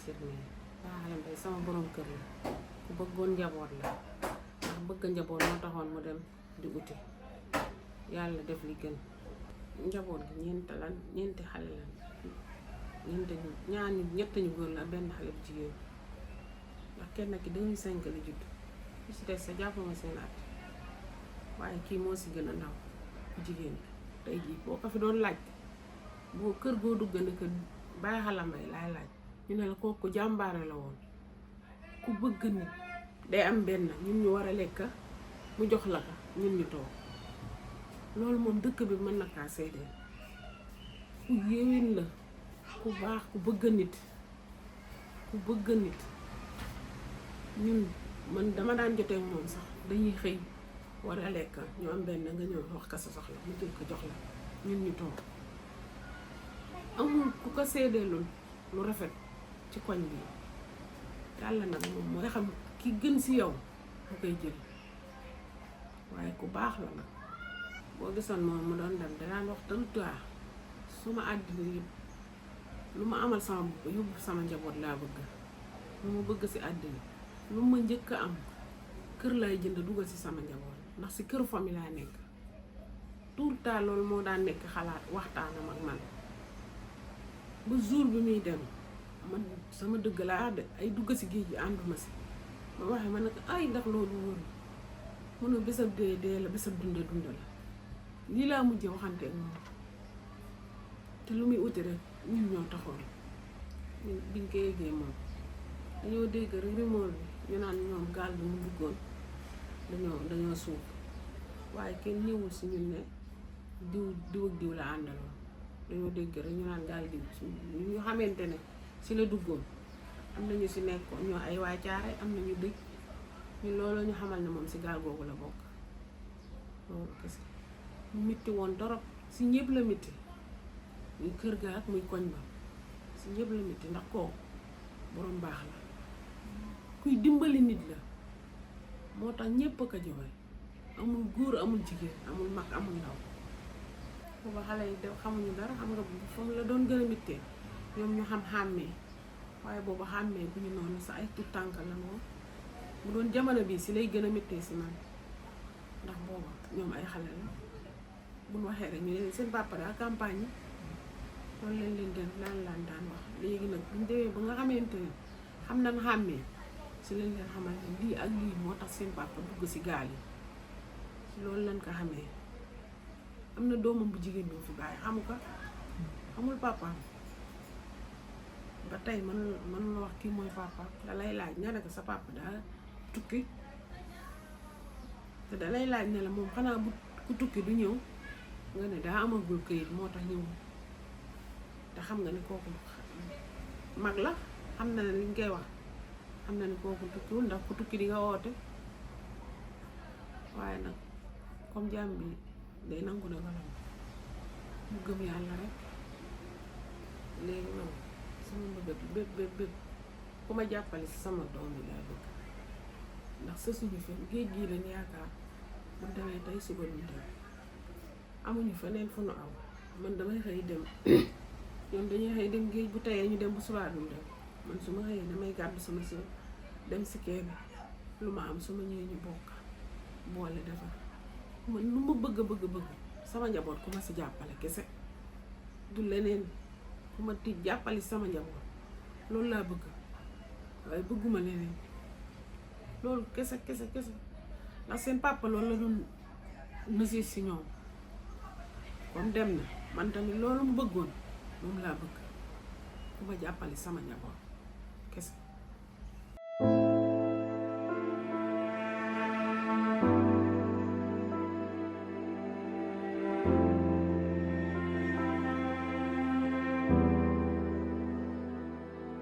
sirmee baaxalam tey sama borom kër la ku bëggoon njaboot la ndax bëgg njaboot moo taxoon mu dem di uti yàlla def li gën njaboot gi ñeenti xale la ñett ñu góor la benn xale bu jigéen ndax kenn ki 2005 la judd li si des sa jàppama seen at waaye kii moo si gën a ndaw bu jigéen tey jii boo ko fi doon laaj boo kër goo dugg ne que bàyyi xalambay laay laaj ñu ne la kooku jàmbaare la woon ku bëgg nit day am benn ñun ñu war a lekk mu jox la ko ñun ñu toog loolu moom dëkk bi mën na kaa seedeel ku yéwén la ku baax ku bëgg nit ñun man dama daan jotee moom sax dañuy xëy war a lekk ñu am benn nga ñëw wax ka sa soxla mu jël ko jox la ñun ñu toog amul ku ko seedeelul lu rafet ci koñ bi yàlla nag moom mooy xam ki gën si yow mu koy jël waaye ku baax la nag boo gisoon moom mu doon dem danaan wax tëntuwaa su ma àddina yëpp lu ma amal sama bopp yóbbu sama njaboot laa bëgg lu ma bëgg si àddina lu ma njëkk a am kër lay jënd dugal si sama njaboot ndax si këru famille laa nekk tout le temps loolu moo daan nekk xalaat waxtaanam ak man ba jour bi muy dem man sama dëgg laa de ay dugg si géej gi ànduma si ma waxee ma ne ko ay ndax loolu wóor mun a bésab dee la bésab dunda la lii laa mujjee waxante ak moom te lu muy uti rek ñun ñoo taxoon biñ ko yëgee moom dañoo dégg rek rumeur bi ñu naan ñoom gaal bi mu duggoon dañoo suuf waaye kenn ñëwul si ñun ne diw ak diw la àndaloon dañoo dégg rek ñu naan gaal diw ñu xamante ne si la duggoon am nañu si nekkoon ñoo ay waa Caare am nañu dëj ñu loolu ñu xamal ne moom si gaal googu la bokk loolu kese mu mitti woon torop si ñëpp la mitti muy kër ga ak muy koñ ba si ñëpp la mitti ndax kooku borom baax la kuy dimbali nit la moo tax ñëpp a ko jooy amul góor amul jigéen amul mag amul ndaw booba xale yi def xamuñu dara xam nga fa mu la doon gën a mittee ñoom ñu xàmmee waaye booba xàmmee bu ñu noonu sa ay tout tànk la moom mu doon jamono bii si lay gën a mittee si man ndax booba ñoom ay xale la buñ waxee rek ñu leen seen papa daa campagne loolu leen laan daan wax léegi nag buñ demee ba nga xamante ne xam nañ xàmmee si lañ leen xamal ne lii ak lii moo tax seen papa dugg si gaal yi si loolu lañ ko xamee am na doomam bu jigéen bi fi bàyyi xamu ko xamul papaam ba tey mën la wax kii mooy papa da lay laaj nga ne ko sa papa daa tukki te da lay laaj ne la moom xanaa bu ku tukki du ñëw nga ne daa amagul këyit moo tax ñëw te xam nga ni kooku mag la xam na ne liñ koy wax xam na ni kooku tukkiwul ndax ku tukki di nga woote waaye nag comme jàmm bi day nangu dogalam mu gëm yàlla rek léegi man sama mbëgg bépp ku ma jàppale si sama doom yi laa bëgg ndax sa suñu fi géej gii leen yaakaar bu demee tey suba lu dem amuñu feneen fu nu aw man damay xëy dem ñoom dañuy xëy dem géej bu teyee ñu dem bu subaa duñ dem man su ma xëyee damay gàddu sama sër dem si kee bi lu ma am su ma ñëwee ñu bokk boole defar man lu ma bëgg sama njaboot ku ma si jàppale kese du leneen ku ma ti jàppale sama njaboot loolu laa bëgg waaye bëgguma leneen loolu kese ndax seen papa loolu la doon nësi si ñoom comme dem na man tamit loolu mu bëggoon moom laa bëgg ku ma jàppale sama njaboot kese